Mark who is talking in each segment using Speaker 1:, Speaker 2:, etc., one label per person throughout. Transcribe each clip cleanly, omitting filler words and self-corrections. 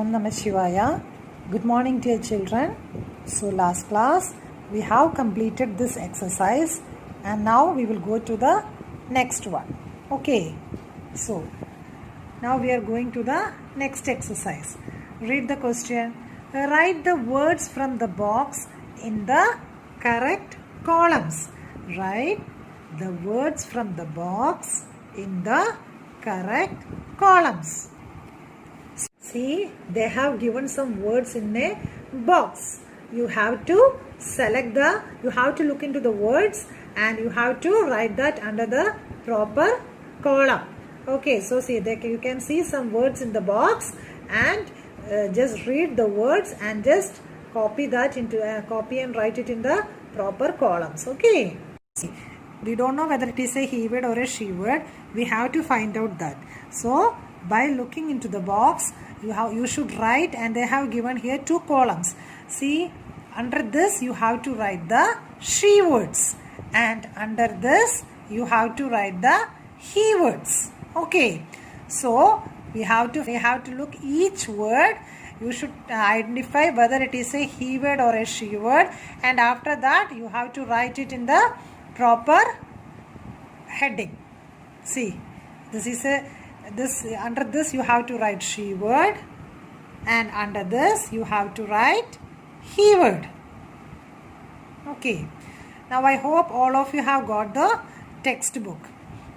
Speaker 1: Om Namah Shivaya. Good morning, dear children. So last class we have completed this exercise and now we will go to the next one. Okay. So now we are going to the next exercise. Read the question. Write the words from the box in the correct columns. Write the words from the box in the correct columns. See, they have given some words in a box. You have to you have to look into the words and you have to write that under the proper column. Okay, so see, you can see some words in the box and just read the words and just copy that copy and write it in the proper columns. Okay. See, we don't know whether it is a he word or a she word. We have to find out that. So by looking into the box, you should write, and they have given here two columns. See, under this you have to write the she words, and under this you have to write the he words. Okay, so we have to look each word. You should identify whether it is a he word or a she word, and after that you have to write it in the proper heading. See, under this you have to write she word, and under this you have to write he word. Okay, now I hope all of you have got the textbook.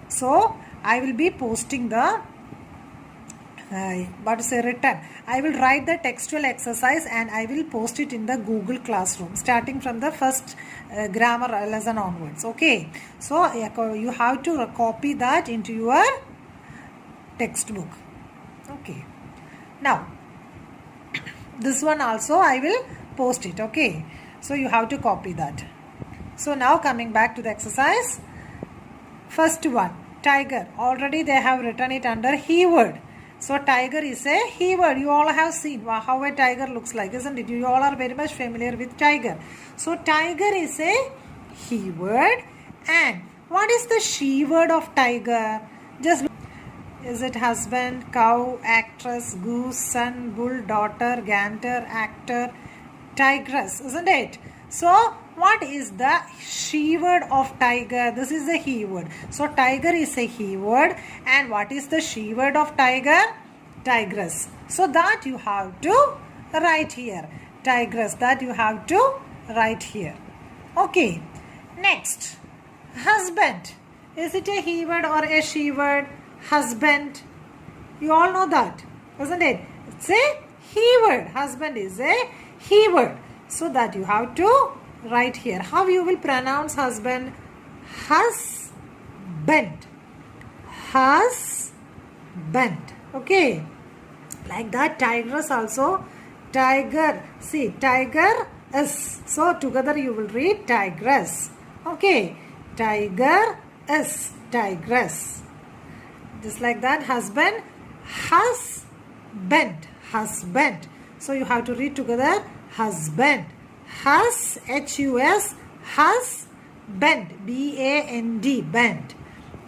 Speaker 1: So I will be posting the written. I will write the textual exercise and I will post it in the Google Classroom starting from the first grammar lesson onwards. Okay, so you have to copy that into your textbook. Okay, now this one also I will post it. Okay, so you have to copy that. So now coming back to the exercise, first one, tiger. Already they have written it under he word. So tiger is a he word. You all have seen how a tiger looks like, isn't it? You all are very much familiar with tiger. So tiger is a he word. And what is the she word of tiger? Just look. Is it husband, cow, actress, goose, son, bull, daughter, gander, actor, tigress, isn't it? So what is the she word of tiger? This is the he word. So tiger is a he word. And what is the she word of tiger? Tigress. So that you have to write here. Tigress, that you have to write here. Okay. Next, husband. Is it a he word or a she word? Husband. You all know that, isn't it? It's a he word. Husband is a he word. So that you have to write here. How you will pronounce husband? Husband. Husband. Okay. Like that, tigress also. Tiger. See, tiger is. So together you will read tigress. Okay. Tiger is. Tigress. Just like that, husband. Husband. Husband. So you have to read together. Husband. H-U-S. Husband. B-A-N-D. Band.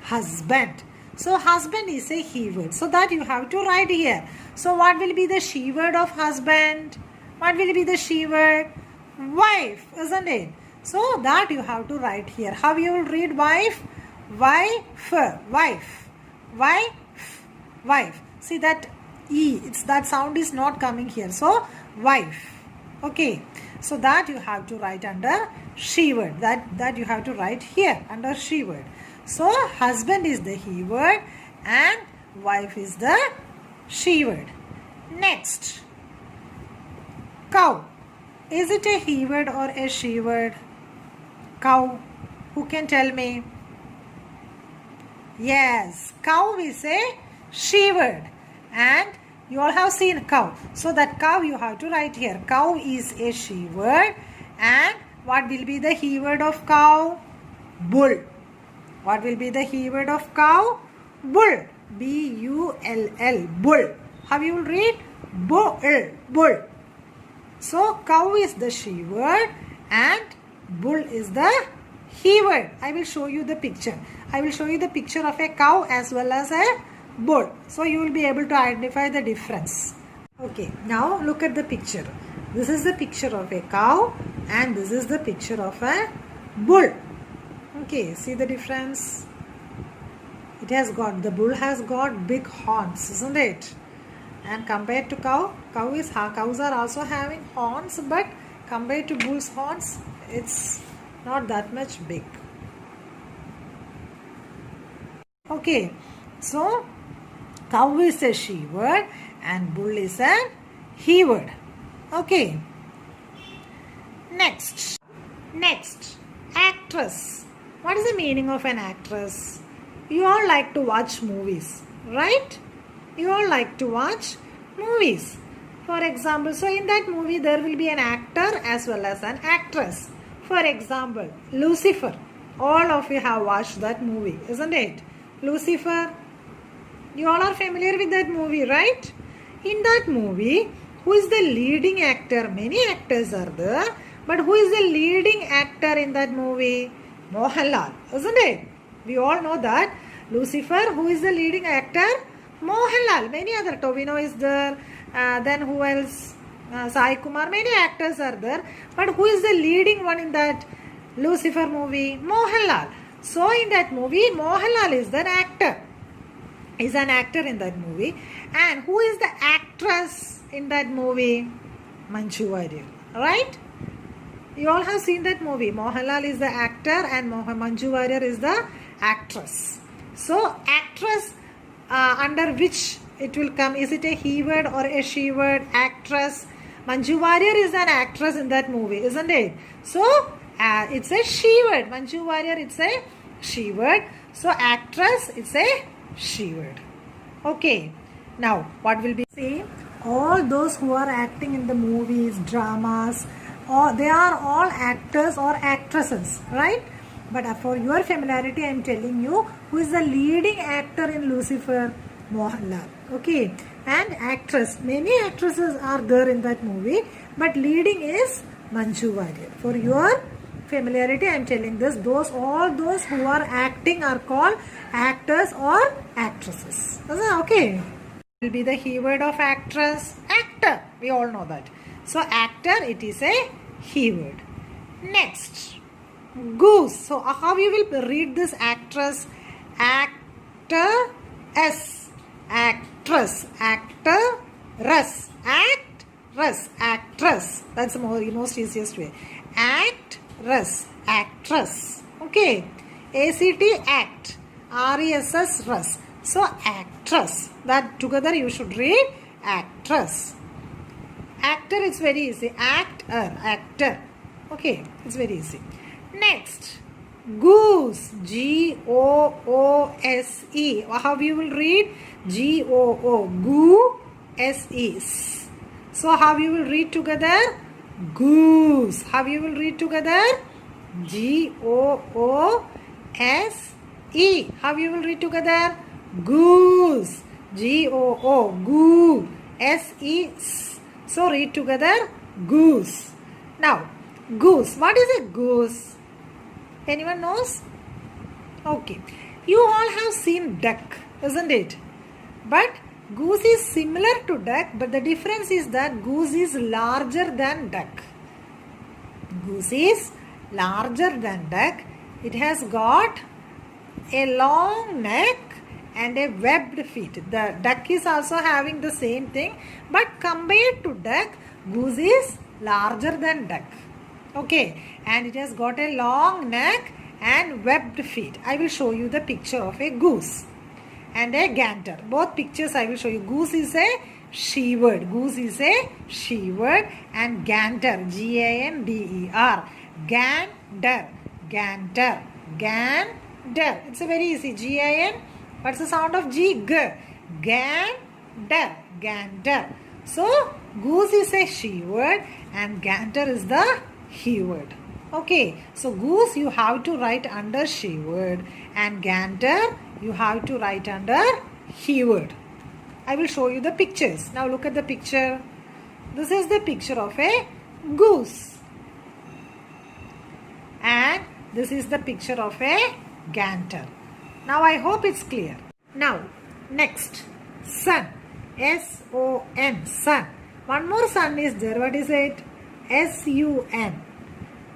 Speaker 1: Husband. So husband is a he word. So that you have to write here. So what will be the she word of husband? What will be the she word? Wife, isn't it? So that you have to write here. How you will read wife? Wife. Wife. Wife. Wife. See that E. That sound is not coming here. So wife. Okay. So that you have to write under she word. That you have to write here under she word. So husband is the he word and wife is the she word. Next, cow. Is it a he word or a she word? Cow. Who can tell me? Yes, cow is a she word. And you all have seen cow. So that cow you have to write here. Cow is a she word. And what will be the he word of cow? Bull. What will be the he word of cow? Bull. B-U-L-L. Bull. How you will read? Bull. Bull. So cow is the she word and bull is the he word. I will show you the picture. I will show you the picture of a cow as well as a bull. So you will be able to identify the difference. Okay, now look at the picture. This is the picture of a cow and this is the picture of a bull. Okay, see the difference? The bull has got big horns, isn't it? And compared to cows are also having horns, but compared to bull's horns, it's not that much big. Okay, so cow is a she word and bull is a he word. Okay. Next, actress. What is the meaning of an actress? You all like to watch movies, right? You all like to watch movies. For example, so in that movie there will be an actor as well as an actress. For example, Lucifer. All of you have watched that movie, isn't it? Lucifer. You all are familiar with that movie, right? In that movie, who is the leading actor? Many actors are there, but who is the leading actor in that movie? Mohanlal, isn't it? We all know that. Lucifer, who is the leading actor? Mohanlal. Many other, Tovino is there. Then who else? Sai Kumar. Many actors are there. But who is the leading one in that Lucifer movie? Mohanlal. So in that movie, Mohanlal is the actor. Is an actor in that movie. And who is the actress in that movie? Manju Warrier. Right? You all have seen that movie. Mohanlal is the actor and Manju Warrier is the actress. So actress under which it will come? Is it a he word or a she word? Actress. Manju Warrier is an actress in that movie, isn't it? So it's a she word. Manju Warrier, it's a she word. So actress, it's a she word. Okay. Now what will be? See, all those who are acting in the movies, dramas, or they are all actors or actresses, right? But for your familiarity, I am telling you who is the leading actor in Lucifer? Mohanlal. Okay. And actress. Many actresses are there in that movie, but leading is Manju Warrier. For your familiarity, I am telling this. All those who are acting are called actors or actresses. Okay. Will be the he word of actress. Actor. We all know that. So actor, it is a he word. Next, goose. So how you will read this actress? Actress. Actress. Actress. Actress. Actress. That's the most easiest way. Actress. Actress. Okay. ACT, act. RESS, rus. So actress. That together you should read actress. Actor, it's very easy. Actor. Okay, it's very easy. Next, goose. Goose. How you will read? Goose. So how you will read together? Goose. How you will read together? Goose. How you will read together? Goose. Goose. So read together goose. Now, goose. What is a goose? Anyone knows? Okay. You all have seen duck, isn't it? But goose is similar to duck, but the difference is that goose is larger than duck. Goose is larger than duck. It has got a long neck and a webbed feet. The duck is also having the same thing, but compared to duck, goose is larger than duck. Okay, and it has got a long neck and webbed feet. I will show you the picture of a goose and a gander. Both pictures I will show you. Goose is a she word. Goose is a she word and gander. Gander. Gander. Gander. Gander. It's a very easy. G-I-N. What's the sound of G? G. Gander. Gander. So, goose is a she word and gander is the he word. Okay. So, goose you have to write under she word and gander you have to write under he word. I will show you the pictures. Now, look at the picture. This is the picture of a goose. And this is the picture of a gander. Now, I hope it's clear. Now, next, sun. S-O-N, sun. One more sun is there. What is it? S-U-N.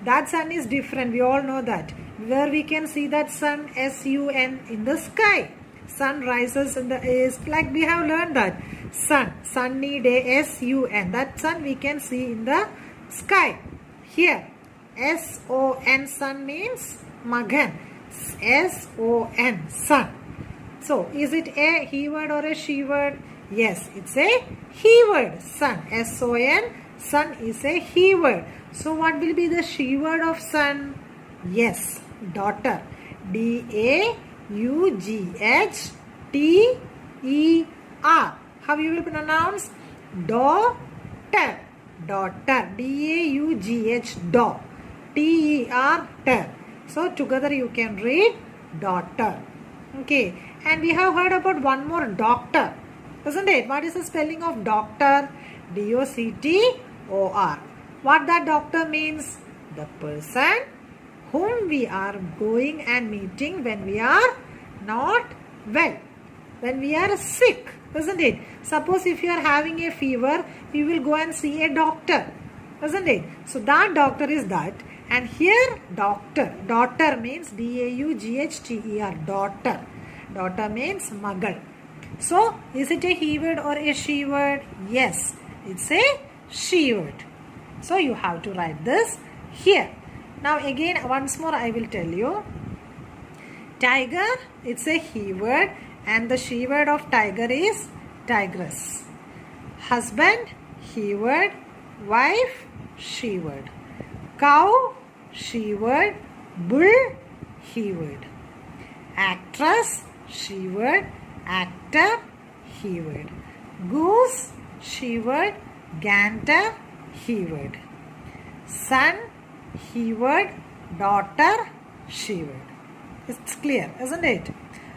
Speaker 1: That sun is different. We all know that. Where we can see that sun, S-U-N, in the sky. Sun rises in the east. Like we have learned that. Sun. Sunny day, S-U-N. That sun we can see in the sky. Here, S-O-N, sun means Magan. S-O-N, sun. So, is it a he word or a she word? Yes, it's a he word. Sun. S-O-N. Sun is a he word. So, what will be the she word of sun? Yes, daughter. D-A-U-G-H-T-E-R. How you will pronounce? Daughter. Daughter. D-A-U-G-H. Do. T-E-R. Ter. So, together you can read daughter. Okay. And we have heard about one more, doctor. Isn't it? What is the spelling of doctor? D-O-C-T-O-R. What that doctor means? The person whom we are going and meeting when we are not well. When we are sick. Isn't it? Suppose if you are having a fever, we will go and see a doctor. Isn't it? So that doctor is that. And here doctor. Daughter means D-A-U-G-H-T-E-R. Daughter. Daughter means magal. So, is it a he word or a she word? Yes, it's a she word. So, you have to write this here. Now, again, once more I will tell you. Tiger, it's a he word and the she word of tiger is tigress. Husband, he word. Wife, she word. Cow, she word. Bull, he word. Actress, she word. Actor, he word. Goose, she word. Gander, he word. Son, he word. Daughter, she word. It's clear, isn't it?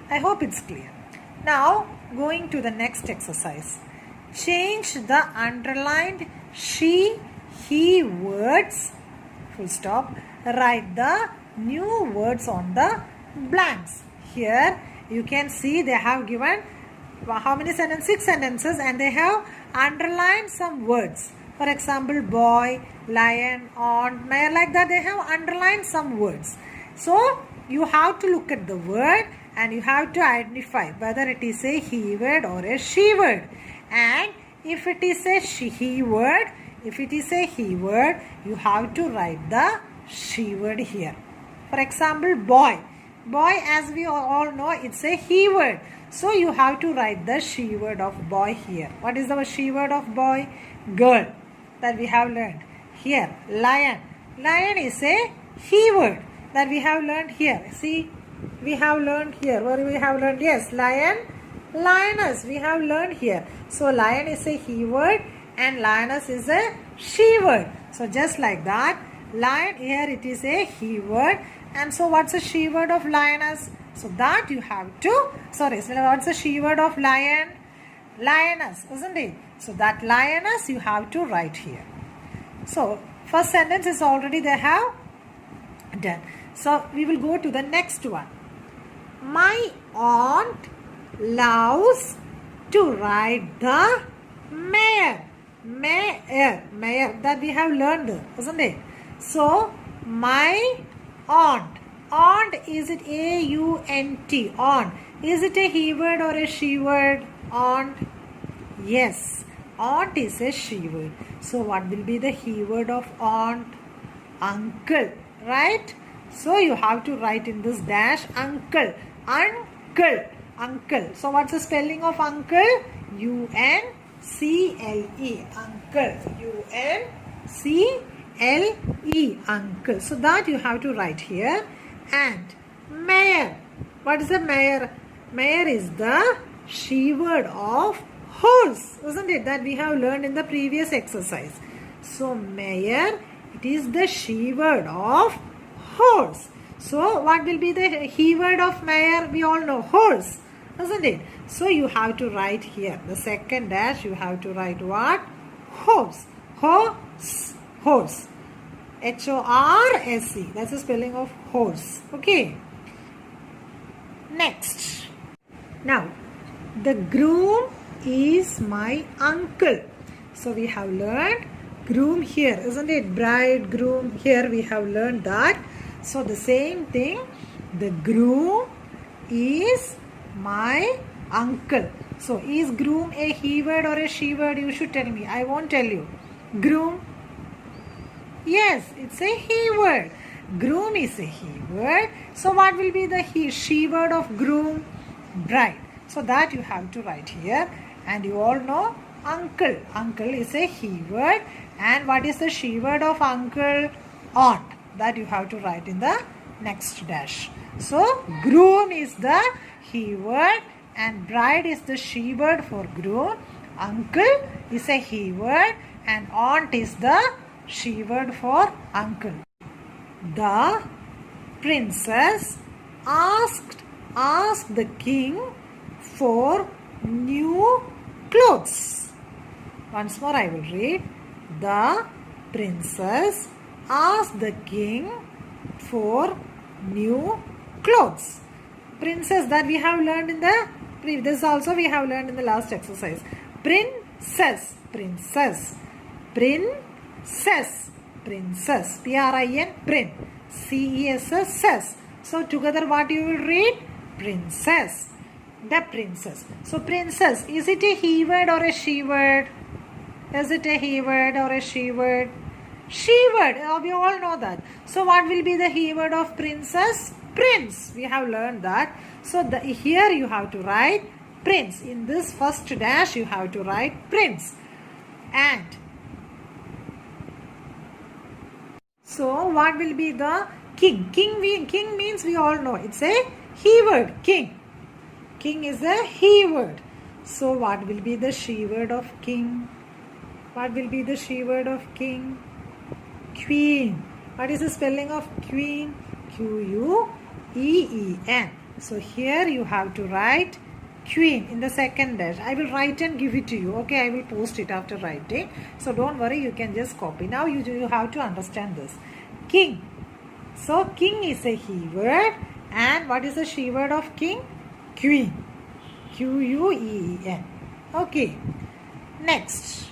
Speaker 1: I hope it's clear. Now, going to the next exercise. Change the underlined she, he words, full stop. Write the new words on the blanks. Here, you can see they have given how many sentences? 6 sentences, and they have underlined some words. For example, boy, lion, aunt, mare, like that they have underlined some words. So, you have to look at the word and you have to identify whether it is a he word or a she word. And if it is a he word, you have to write the she word here. For example, boy. Boy, as we all know, it's a he word. So, you have to write the she word of boy here. What is the she word of boy? Girl. That we have learned. Here, lion. Lion is a he word. That we have learned here. See, we have learned here. What we have learned? Yes, lion, lioness. We have learned here. So, lion is a he word and lioness is a she word. So, just like that, lion here it is a he word. And so, what's the she word of lioness? So, that you have to, so what's the she word of lion? Lioness, isn't it? So, that lioness you have to write here. So, first sentence is already they have done. So, we will go to the next one. My aunt loves to ride the mare. Mare, that we have learned, isn't it? So, my aunt. Aunt, is it A-U-N-T? Aunt. Is it a he word or a she word? Aunt. Yes. Aunt is a she word. So, what will be the he word of aunt? Uncle. Right? So, you have to write in this dash uncle. Uncle. Uncle. So, what's the spelling of uncle? U-N-C-L-E. Uncle. U-N-C-L-E. Uncle. So, that you have to write here. And mare. What is a mare? Mare is the she word of horse. Isn't it? That we have learned in the previous exercise. So, mare, it is the she word of horse. So, what will be the he word of mare? We all know horse. Isn't it? So, you have to write here. The second dash, you have to write what? Horse. Horse. Horse. H-O-R-S-E. That's the spelling of horse. Okay. Next. Now, the groom is my uncle. So we have learned groom here, isn't it? Bride, groom, here we have learned that. So the same thing, the groom is my uncle. So is groom a he word or a she word? You should tell me. I won't tell you. Groom. Yes, it's a he word. Groom is a he word. So what will be the she word of groom? Bride. So that you have to write here. And you all know uncle. Uncle is a he word. And what is the she word of uncle? Aunt. That you have to write in the next dash. So groom is the he word and bride is the she word for groom. Uncle is a he word and aunt is the she word for uncle. The princess asked the king for new clothes. Once more I will read. The princess asked the king for new clothes. Princess, that we have learned in the this also we have learned in the last exercise. Princess, princess, princess, princess, P-R-I-N, prin, C-E-S-S. So together what you will read? Princess, the princess. So princess, is it a he word or a she word? Is it a he word or a she word? She word, we all know that. So what will be the he word of princess? Prince. We have learned that. So here you have to write prince. In this first dash you have to write prince. And so what will be the king? King means we all know. It's a he word. King. King is a he word. So what will be the she word of king? What will be the she word of king? Queen. What is the spelling of queen? Q-U-E-E-N. So here you have to write queen in the second dash. I will write and give it to you. Okay, I will post it after writing. So don't worry, you can just copy. Now you have to understand this. King. So king is a he word. And what is the she word of king? Queen. Q-U-E-E-N. Okay. Next.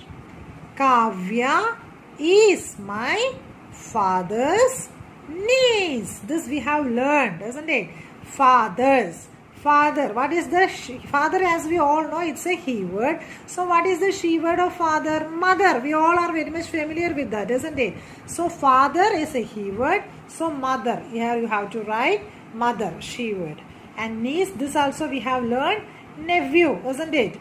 Speaker 1: Kavya is my father's niece. This we have learned, isn't it? Fathers. Father. What is the father? As we all know, it's a he word. So what is the she word of father? Mother. We all are very much familiar with that, isn't it? So father is a he word. So mother. Here you have to write mother, she word. And niece, this also we have learned. Nephew, isn't it?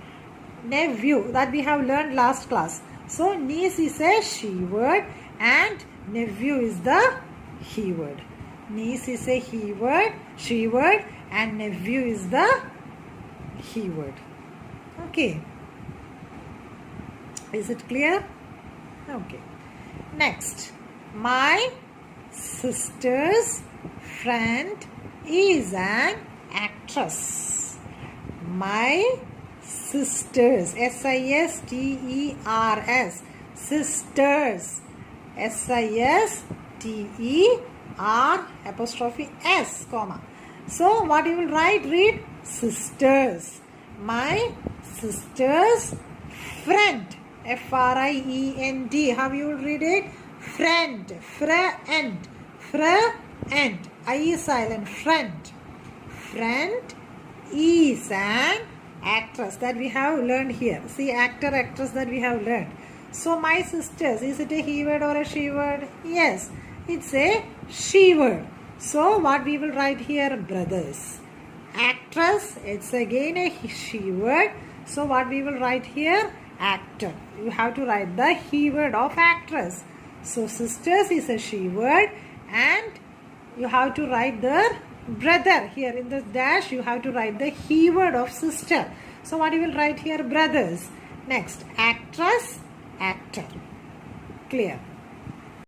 Speaker 1: Nephew, that we have learned last class. So niece is a she word and nephew is the he word. Niece is a he word, she word, and nephew is the he word. Okay. Is it clear? Okay. Next. My sister's friend is an actress. My sisters, S-I-S-T-E-R-S, sisters, S-I-S-T-E-R apostrophe S, comma. So what you will write? Read sisters. My sister's friend, F-R-I-E-N-D. How you will read it? Friend, friend, friend. I is silent. Friend. Friend is an actress, that we have learned here. See, actor, actress, that we have learned. So my sisters, is it a he word or a she word? Yes, it's a she word. So what we will write here? Brothers. Actress, it's again a she word. So what we will write here? Actor. You have to write the he word of actress. So sisters is a she word and you have to write the brother. Here in the dash you have to write the he word of sister. So what you will write here? Brothers. Next, actress, actor. Clear.